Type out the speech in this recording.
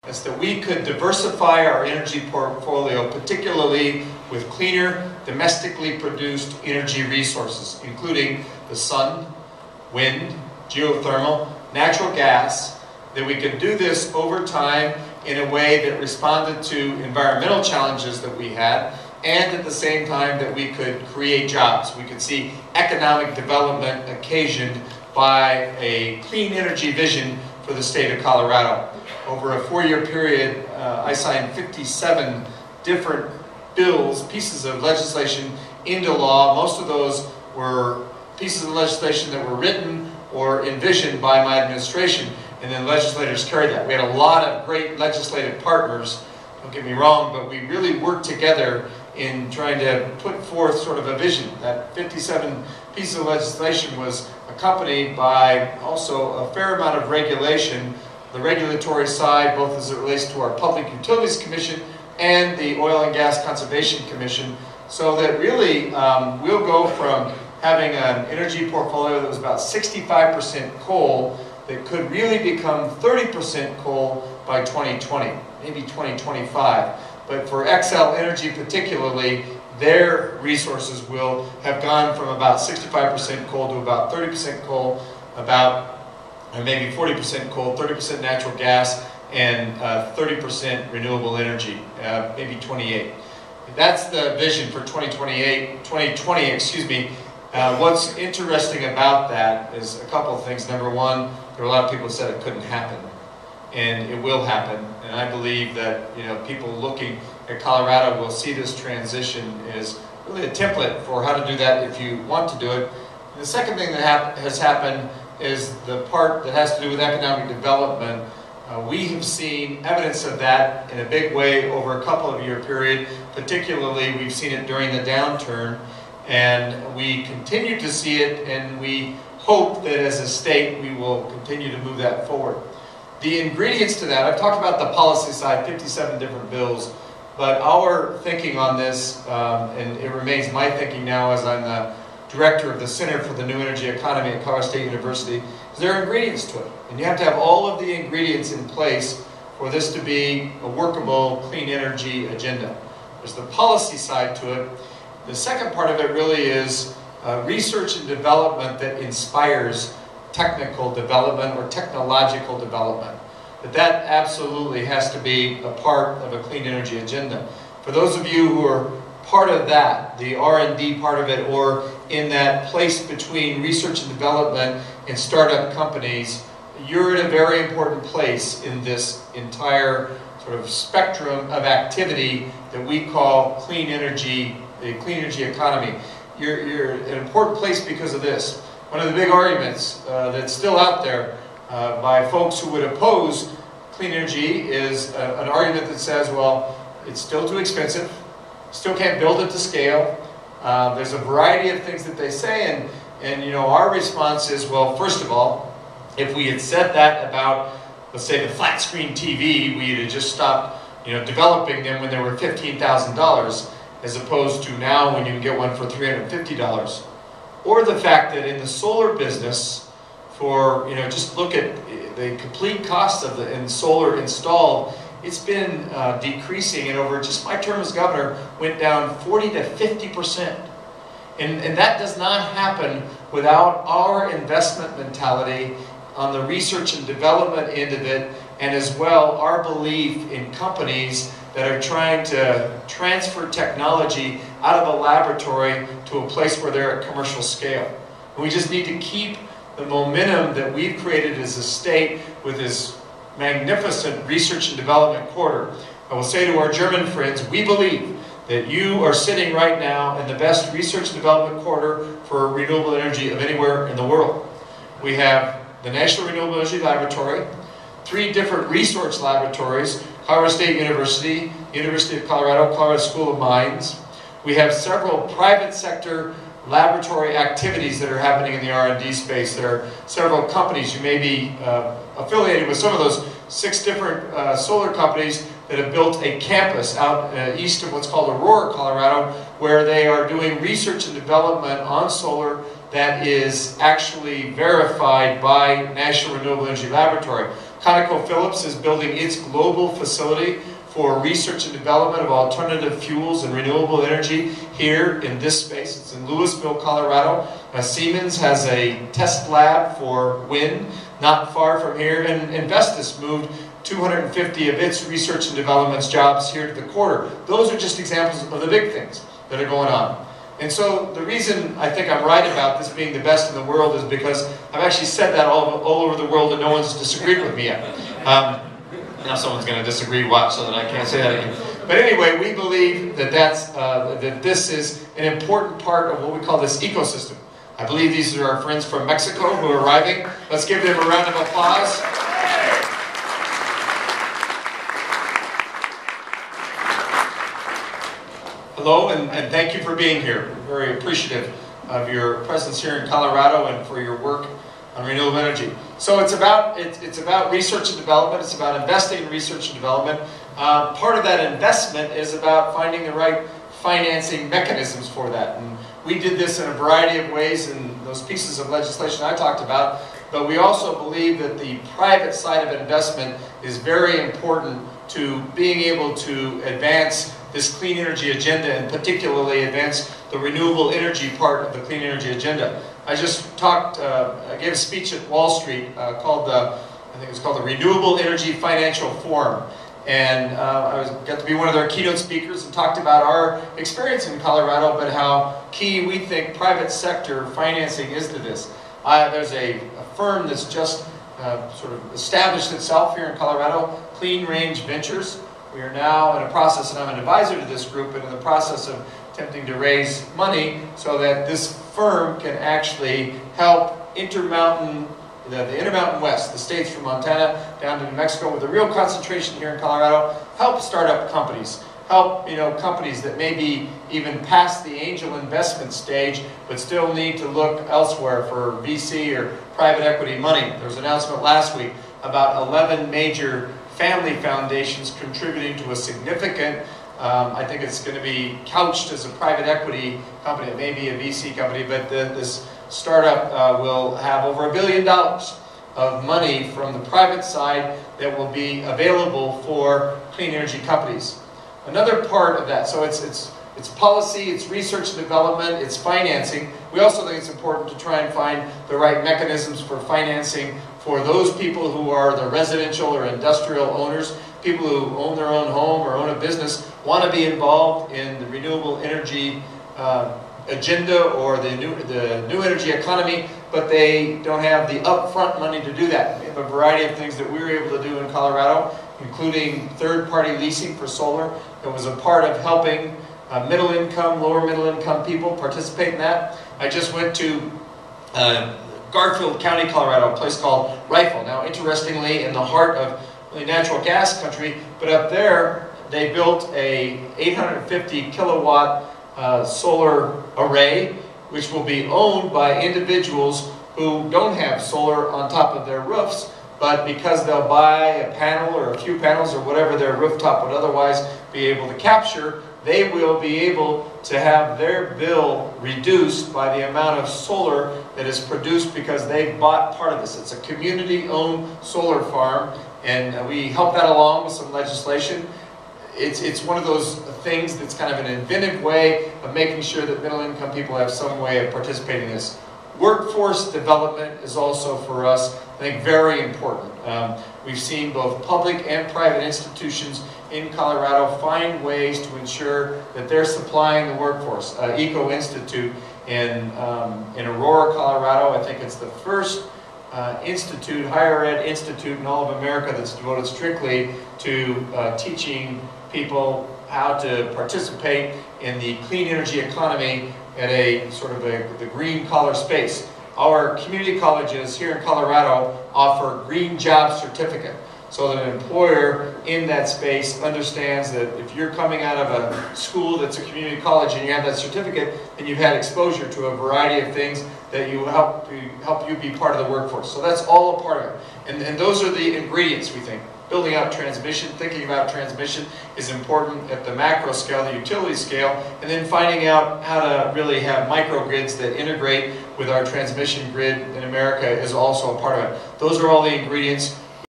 is that we could diversify our energy portfolio, particularly with cleaner, domestically produced energy resources, including the sun, wind, geothermal, natural gas, that we could do this over time in a way that responded to environmental challenges that we had, and at the same time that we could create jobs. We could see economic development occasioned by a clean energy vision for the state of Colorado. Over a 4-year period, I signed 57 different bills, pieces of legislation into law. Most of those were pieces of legislation that were written or envisioned by my administration, and then legislators carried that. We had a lot of great legislative partners, don't get me wrong, but we really worked together in trying to put forth sort of a vision. That 57 pieces of legislation was accompanied by also a fair amount of regulation, the regulatory side, both as it relates to our Public Utilities Commission and the Oil and Gas Conservation Commission, so that really we'll go from having an energy portfolio that was about 65% coal that could really become 30% coal by 2020, maybe 2025. But for XL Energy particularly, their resources will have gone from about 65% coal to about 30% coal, about maybe 40% coal, 30% natural gas, and 30% renewable energy, maybe 28. That's the vision for 2020, excuse me. What's interesting about that is a couple of things. Number one, there are a lot of people who said it couldn't happen, and it will happen. And I believe that people looking at Colorado will see this transition as really a template for how to do that if you want to do it. And the second thing that has happened is the part that has to do with economic development. We have seen evidence of that in a big way over a couple of year period. Particularly, we've seen it during the downturn, and we continue to see it, and we hope that as a state we will continue to move that forward. The ingredients to that, I've talked about the policy side, 57 different bills, but our thinking on this, and it remains my thinking now as I'm the director of the Center for the New Energy Economy at Colorado State University, is there are ingredients to it. And you have to have all of the ingredients in place for this to be a workable clean energy agenda. There's the policy side to it. The second part of it really is research and development that inspires technical development or technological development. But that absolutely has to be a part of a clean energy agenda. For those of you who are part of that, the R&D part of it, or in that place between research and development and startup companies, you're in a very important place in this entire sort of spectrum of activity that we call clean energy, the clean energy economy. You're an important place because of this. One of the big arguments that's still out there by folks who would oppose clean energy is an argument that says, well, it's still too expensive, still can't build it to scale. There's a variety of things that they say, and our response is, well, first of all, if we had said that about, let's say, the flat screen TV, we had just stopped developing them when they were $15,000, as opposed to now when you can get one for $350. Or the fact that in the solar business, for just look at the complete cost of the solar installed, it's been decreasing, and over just my term as governor went down 40 to 50%. And that does not happen without our investment mentality on the research and development end of it, and as well our belief in companies that are trying to transfer technology out of a laboratory to a place where they're at commercial scale. And we just need to keep the momentum that we've created as a state with this magnificent research and development quarter. I will say to our German friends, we believe that you are sitting right now in the best research and development quarter for renewable energy of anywhere in the world. We have the National Renewable Energy Laboratory, 3 different research laboratories, Colorado State University, University of Colorado, Colorado School of Mines. We have several private sector laboratory activities that are happening in the R&D space. There are several companies. You may be affiliated with some of those 6 different solar companies that have built a campus out east of what's called Aurora, Colorado, where they are doing research and development on solar that is actually verified by National Renewable Energy Laboratory. ConocoPhillips is building its global facility for research and development of alternative fuels and renewable energy here in this space. It's in Louisville, Colorado. Siemens has a test lab for wind not far from here, and Vestas moved 250 of its research and development jobs here to the quarter. Those are just examples of the big things that are going on. And so the reason I think I'm right about this being the best in the world is because I've actually said that all over the world and no one's disagreed with me yet. Now someone's going to disagree, watch, so that I can't say that again. But anyway, we believe that that this is an important part of what we call this ecosystem. I believe these are our friends from Mexico who are arriving. Let's give them a round of applause. Hello, and thank you for being here. We're very appreciative of your presence here in Colorado and for your work on renewable energy. So it's about research and development. It's about investing in research and development. Part of that investment is about finding the right financing mechanisms for that. And we did this in a variety of ways in those pieces of legislation I talked about. But we also believe that the private side of investment is very important to being able to advance this clean energy agenda, and particularly advance the renewable energy part of the clean energy agenda. I just I gave a speech at Wall Street called I think it was called the Renewable Energy Financial Forum. And got to be one of their keynote speakers and talked about our experience in Colorado, but how key we think private sector financing is to this. There's a firm that's just sort of established itself here in Colorado, Clean Range Ventures. We are now in a process, and I'm an advisor to this group, and in the process of attempting to raise money so that this firm can actually help the Intermountain West, the states from Montana down to New Mexico, with a real concentration here in Colorado, help startup companies, help companies that maybe even past the angel investment stage, but still need to look elsewhere for VC or private equity money. There was an announcement last week about 11 major family foundations contributing to a significant, I think it's going to be couched as a private equity company, it may be a VC company, but this startup will have over $1 billion of money from the private side that will be available for clean energy companies. Another part of that, so it's policy, it's research and development, it's financing. We also think it's important to try and find the right mechanisms for financing for those people who are the residential or industrial owners, people who own their own home or own a business, want to be involved in the renewable energy agenda or the new energy economy, but they don't have the upfront money to do that. We have a variety of things that we were able to do in Colorado, including third-party leasing for solar. It was a part of helping middle-income, lower middle-income people participate in that. I just went to Garfield County, Colorado, a place called Rifle. Now, interestingly, in the heart of really natural gas country, but up there, they built a 850 kilowatt solar array, which will be owned by individuals who don't have solar on top of their roofs, but because they'll buy a panel or a few panels or whatever their rooftop would otherwise be able to capture, they will be able to have their bill reduced by the amount of solar that is produced because they bought part of this. It's a community-owned solar farm, and we help that along with some legislation. It's one of those things that's kind of an inventive way of making sure that middle-income people have some way of participating in this. Workforce development is also, for us, I think, very important. We've seen both public and private institutions in Colorado find ways to ensure that they're supplying the workforce. Eco Institute in Aurora, Colorado, I think it's the first higher ed institute in all of America that's devoted strictly to teaching people how to participate in the clean energy economy at a sort of the green collar space. Our community colleges here in Colorado offer green job certificate, so that an employer in that space understands that if you're coming out of a school that's a community college and you have that certificate, then you've had exposure to a variety of things that help you be part of the workforce. So that's all a part of it. And those are the ingredients, we think. Building out transmission, thinking about transmission is important at the macro scale, the utility scale, and then finding out how to really have microgrids that integrate with our transmission grid in America is also a part of it. Those are all the ingredients.